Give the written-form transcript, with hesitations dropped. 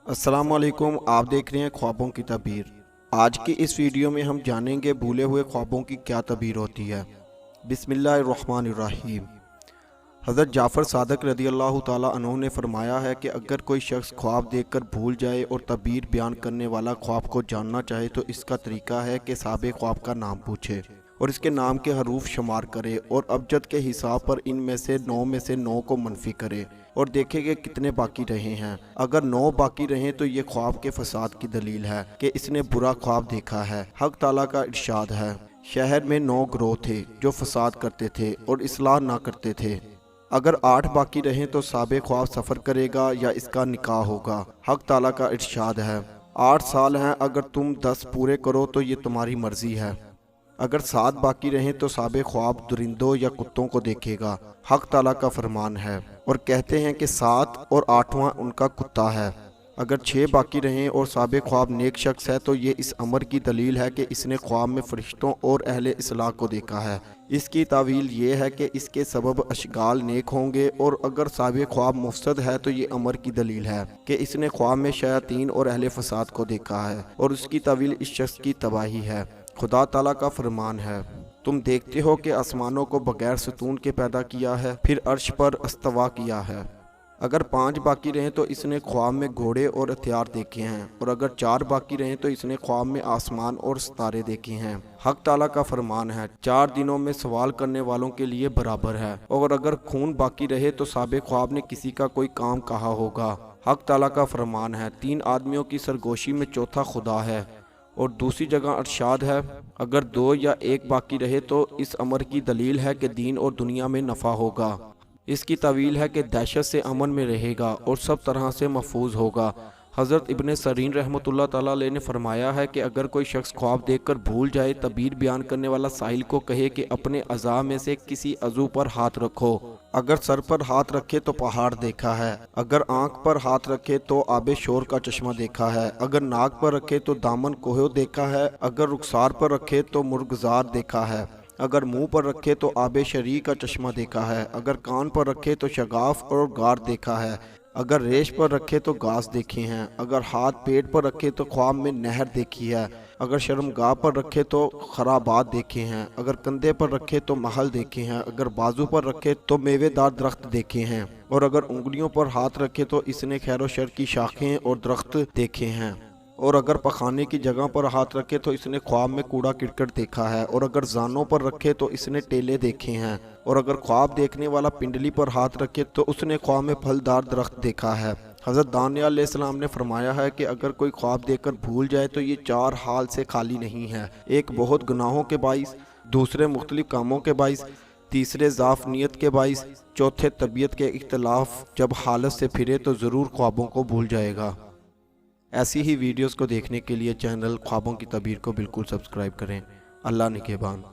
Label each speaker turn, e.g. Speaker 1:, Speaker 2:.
Speaker 1: अस्सलाम वालेकुम। आप देख रहे हैं ख्वाबों की तबीर। आज की इस वीडियो में हम जानेंगे भूले हुए ख्वाबों की क्या तबीर होती है। बिस्मिल्लाहिर्रहमानिर्रहीम। हज़रत जाफ़र सादिक रज़ी अल्लाह ताला अन्हु ने फरमाया है कि अगर कोई शख्स ख्वाब देखकर भूल जाए और तबीर बयान करने वाला ख्वाब को जानना चाहे तो इसका तरीका है कि साबिक़ ख्वाब का नाम पूछे और इसके नाम के हरूफ शुमार करे और अबजद के हिसाब पर इनमें से 9 को मनफी करे और देखे कि कितने बाकी रहे हैं। अगर 9 बाकी रहें तो ये ख्वाब के फसाद की दलील है कि इसने बुरा ख्वाब देखा है। हक ताला का इरशाद है, शहर में 9 गिरोह थे जो फसाद करते थे और इस्लाह ना करते थे। अगर 8 बाकी रहें तो साबिक़ ख्वाब सफ़र करेगा या इसका निकाह होगा। हक ताला का इरशाद है, 8 साल हैं, अगर तुम 10 पूरे करो तो ये तुम्हारी मर्ज़ी है। अगर 7 बाकी रहें तो साबिक़ ख्वाब दरिंदों या कुत्तों को देखेगा। हक ताला का फरमान है और कहते हैं कि 7 और 8वां उनका कुत्ता है। अगर 6 बाकी रहें और साबिक़ ख्वाब नेक शख्स है तो ये इस अमर की दलील है कि इसने ख्वाब में फरिश्तों और अहले इस्लाह को देखा है। इसकी तावील ये है कि इसके सबब अशगाल नेक होंगे। और अगर साबिक़ ख्वाब मुफसद है तो ये अमर की दलील है कि इसने ख्वाब में शयातीन और अहले फसाद को देखा है और उसकी तावील इस शख्स की तबाही है। खुदा ताला का फरमान है, तुम देखते हो कि आसमानों को बगैर सतून के पैदा किया है, फिर अर्श पर अस्तवा किया है। अगर 5 बाकी रहें तो इसने ख्वाब में घोड़े और हथियार देखे हैं और अगर 4 बाकी रहें तो इसने ख्वाब में आसमान और सितारे देखे हैं। हक ताला का फरमान है, 4 दिनों में सवाल करने वालों के लिए बराबर है। और अगर खून बाकी रहे तो साबिक़ ख्वाब ने किसी का कोई काम कहा होगा। हक ताला का फरमान है, 3 आदमियों की सरगोशी में चौथा खुदा है। और दूसरी जगह अरशाद है, अगर 2 या 1 बाकी रहे तो इस अमर की दलील है कि दीन और दुनिया में नफ़ा होगा। इसकी तावील है कि दहशत से अमन में रहेगा और सब तरह से महफूज होगा। हज़रत इब्ने सरीन रहमतुल्लाह ताला अलैह ने फरमाया है कि अगर कोई शख्स ख्वाब देखकर भूल जाए, तबीर बयान करने वाला साहिल को कहे कि अपने अज़ा में से किसी अज़ू पर हाथ रखो। अगर सर पर हाथ रखे तो पहाड़ देखा है, अगर आंख पर हाथ रखे तो आबे शोर का चश्मा देखा है, अगर नाक पर रखे तो दामन कोहो देखा है, अगर रुखसार पर रखे तो मुर्गजार देखा है, अगर मुंह पर रखे तो आबे शरी का चश्मा देखा है, अगर कान पर रखे तो शगाफ और गार देखा है, अगर रेश पर रखे तो घास देखी हैं, अगर हाथ पेट पर रखे तो ख्वाब में नहर देखी है, अगर शर्मगाह पर रखे तो खराबात देखे हैं, अगर कंधे पर रखे तो महल देखे हैं, अगर बाजू पर रखे तो मेवेदार दरख्त देखे हैं और अगर उंगलियों पर हाथ रखे तो इसने खैर और शर की शाखें और दरख्त देखे हैं और अगर पखाने की जगह पर हाथ रखे तो इसने ख्वाब में कूड़ा किरकट देखा है और अगर जानों पर रखे तो इसने टेले देखे हैं और अगर ख्वाब देखने वाला पिंडली पर हाथ रखे तो उसने ख्वाब में फलदार दरख्त देखा है। हज़रत दानियल अलैहिस्सलाम ने फरमाया है कि अगर कोई ख्वाब देखकर भूल जाए तो ये 4 हाल से खाली नहीं है। एक बहुत गुनाहों के बाइस, दूसरे मुख्तलिफ कामों के बाइस, तीसरे ज़ाफ़ नियत के बाइस, चौथे तबीयत के इख्तलाफ। जब हालत से फिरे तो ज़रूर ख्वाबों को भूल जाएगा। ऐसी ही वीडियोस को देखने के लिए चैनल ख्वाबों की तबीर को बिल्कुल सब्सक्राइब करें। अल्लाह निगहबान।